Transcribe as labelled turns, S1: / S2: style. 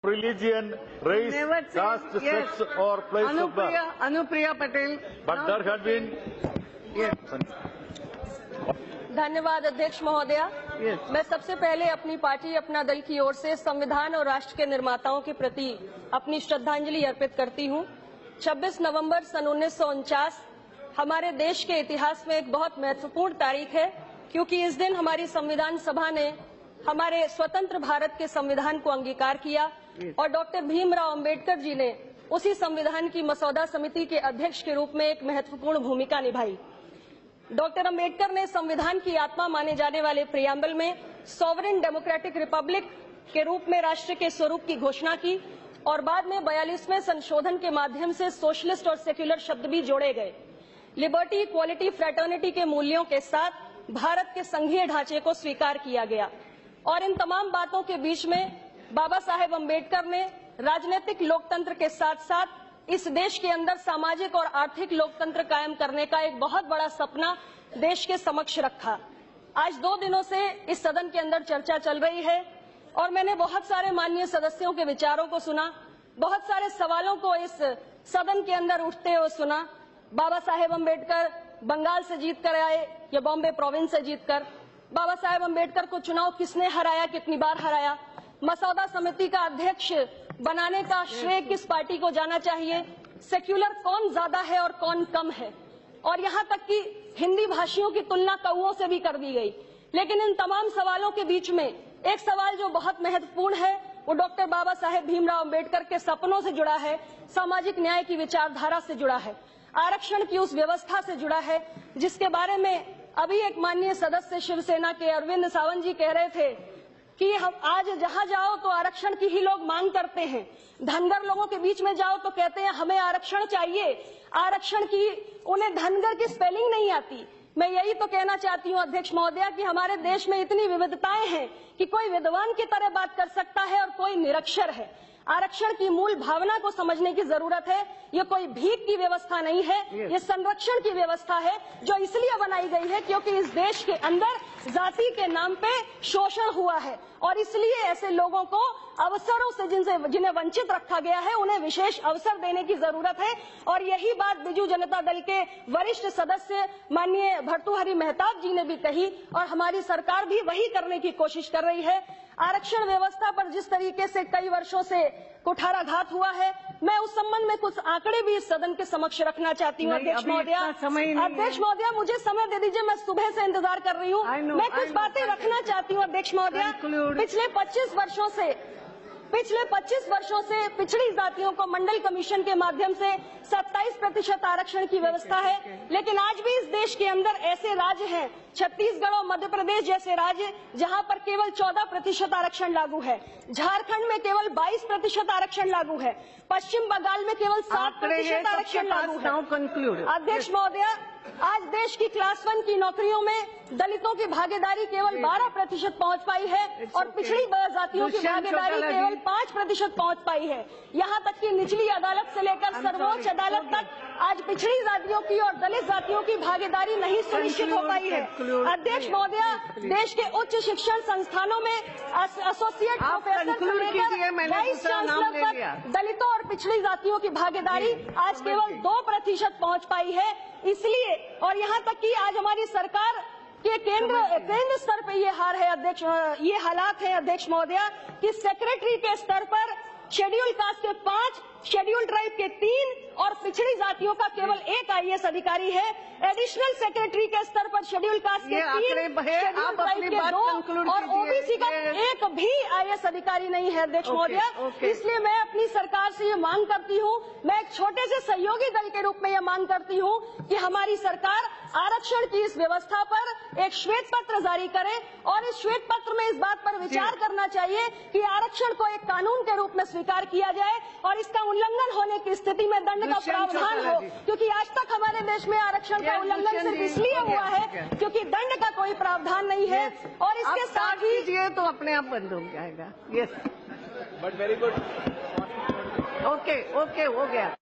S1: religion, race, caste, sex or place of birth.
S2: Anupriya Patel.
S1: But there had been.
S2: Yes.
S3: धन्यवाद अध्यक्ष महोदया। मैं सबसे पहले अपनी पार्टी अपना दल की ओर से संविधान और राष्ट्र के निर्माताओं के प्रति अपनी श्रद्धांजलि अर्पित करती हूं। 26 नवंबर सन 1949 हमारे देश के इतिहास में एक बहुत महत्वपूर्ण तारीख है, क्योंकि इस दिन हमारी संविधान सभा ने हमारे स्वतंत्र भारत के संविधान को अंगीकार किया और डॉक्टर भीमराव अंबेडकर जी ने उसी संविधान की मसौदा समिति के अध्यक्ष के रूप में एक महत्वपूर्ण भूमिका निभाई। डॉक्टर अंबेडकर ने संविधान की आत्मा माने जाने वाले प्रियम्बल में सॉवरेन डेमोक्रेटिक रिपब्लिक के रूप में राष्ट्र के स्वरूप की घोषणा की और बाद में 42वें संशोधन के माध्यम से सोशलिस्ट और सेक्युलर शब्द भी जोड़े गए। लिबर्टी, इक्वालिटी, फ्रेटर्निटी के मूल्यों के साथ भारत के संघीय ढांचे को स्वीकार किया गया और इन तमाम बातों के बीच में बाबा साहेब अंबेडकर ने राजनीतिक लोकतंत्र के साथ साथ इस देश के अंदर सामाजिक और आर्थिक लोकतंत्र कायम करने का एक बहुत बड़ा सपना देश के समक्ष रखा। आज 2 दिनों से इस सदन के अंदर चर्चा चल रही है और मैंने बहुत सारे माननीय सदस्यों के विचारों को सुना, बहुत सारे सवालों को इस सदन के अंदर उठते हुए सुना। बाबा साहेब अंबेडकर बंगाल से जीत कर आए या बॉम्बे प्रोविंस से जीतकर, बाबा साहेब अंबेडकर को चुनाव किसने हराया, कितनी बार हराया, मसौदा समिति का अध्यक्ष बनाने का श्रेय किस पार्टी को जाना चाहिए, सेक्युलर कौन ज्यादा है और कौन कम है, और यहाँ तक कि हिंदी भाषियों की तुलना कौओं से भी कर दी गई। लेकिन इन तमाम सवालों के बीच में एक सवाल जो बहुत महत्वपूर्ण है वो डॉक्टर बाबा साहेब भीमराव अंबेडकर के सपनों से जुड़ा है, सामाजिक न्याय की विचारधारा से जुड़ा है, आरक्षण की उस व्यवस्था से जुड़ा है जिसके बारे में अभी एक माननीय सदस्य शिवसेना के अरविंद सावंत जी कह रहे थे कि हम आज जहां जाओ तो आरक्षण की ही लोग मांग करते हैं। धनगर लोगों के बीच में जाओ तो कहते हैं हमें आरक्षण चाहिए, आरक्षण की उन्हें धनगर की स्पेलिंग नहीं आती। मैं यही तो कहना चाहती हूं अध्यक्ष महोदया कि हमारे देश में इतनी विविधताएं हैं कि कोई विद्वान की तरह बात कर सकता है और कोई निरक्षर है। आरक्षण की मूल भावना को समझने की जरूरत है। ये कोई भीख की व्यवस्था नहीं है, ये संरक्षण की व्यवस्था है जो इसलिए बनाई गई है क्योंकि इस देश के अंदर जाति के नाम पे शोषण हुआ है और इसलिए ऐसे लोगों को अवसरों से जिन्हें वंचित रखा गया है उन्हें विशेष अवसर देने की जरूरत है। और यही बात बीजू जनता दल के वरिष्ठ सदस्य माननीय भर्तृहरि मेहताब जी ने भी कही और हमारी सरकार भी वही करने की कोशिश कर रही है। आरक्षण व्यवस्था पर जिस तरीके से कई वर्षों से कुठाराघात हुआ है, मैं उस संबंध में कुछ आंकड़े भी इस सदन के समक्ष रखना चाहती हूँ। अध्यक्ष महोदया, मुझे समय दे दीजिए, मैं सुबह से इंतजार कर रही हूँ। मैं कुछ बातें रखना चाहती हूँ अध्यक्ष महोदया। पिछले 25 वर्षों से पिछड़ी जातियों को मंडल कमीशन के माध्यम से 27% आरक्षण की व्यवस्था है, लेकिन आज भी इस देश के अंदर ऐसे राज्य हैं, छत्तीसगढ़ और मध्य प्रदेश जैसे राज्य, जहां पर केवल 14% आरक्षण लागू है। झारखंड में केवल 22% आरक्षण लागू है। पश्चिम बंगाल में केवल 7% आरक्षण लागू है। अध्यक्ष महोदया, आज देश की क्लास 1 की नौकरियों में दलितों की भागीदारी केवल 12% पहुंच पाई है और पिछड़ी जातियों की भागीदारी केवल 5% पहुंच पाई है। यहां तक कि निचली अदालत से लेकर सर्वोच्च अदालत तक आज पिछड़ी जातियों की और दलित जातियों की भागीदारी नहीं सुनिश्चित हो पाई है। अध्यक्ष महोदया, देश के उच्च शिक्षण संस्थानों में एसोसिएट प्रोफेसर से लेकर वाइस चांसलर तक दलितों और पिछड़ी जातियों की भागीदारी आज केवल 2% पहुंच पाई है। इसलिए और यहाँ तक कि आज हमारी सरकार के केंद्र स्तर पे ये हालात है अध्यक्ष महोदया कि सेक्रेटरी के स्तर पर शेड्यूल कास्ट के 5, शेड्यूल ट्राइब के 3 और पिछड़ी जातियों का केवल 1 IAS अधिकारी है। एडिशनल सेक्रेटरी के स्तर पर शेड्यूल कास्ट के 3, शेड्यूल ट्राइब के 2 और ओबीसी का 1 भी IAS अधिकारी नहीं है अध्यक्ष महोदया। इसलिए मैं अपनी सरकार से ये मांग करती हूँ, मैं एक छोटे से सहयोगी दल के रूप में ये मांग करती हूँ कि हमारी सरकार आरक्षण की इस व्यवस्था पर एक श्वेत पत्र जारी करे और इस श्वेत पत्र में इस बात पर विचार करना चाहिए कि आरक्षण को एक कानून के रूप में स्वीकार किया जाए और इसका उल्लंघन होने की स्थिति में दंड का प्रावधान हो, क्योंकि आज तक हमारे देश में आरक्षण का उल्लंघन सिर्फ इसलिए हुआ है क्योंकि दंड का कोई प्रावधान नहीं है और इसके साथ ही
S2: तो अपने आप बंद हो जाएगा। Yes,
S1: but very good.
S2: Okay, हो गया।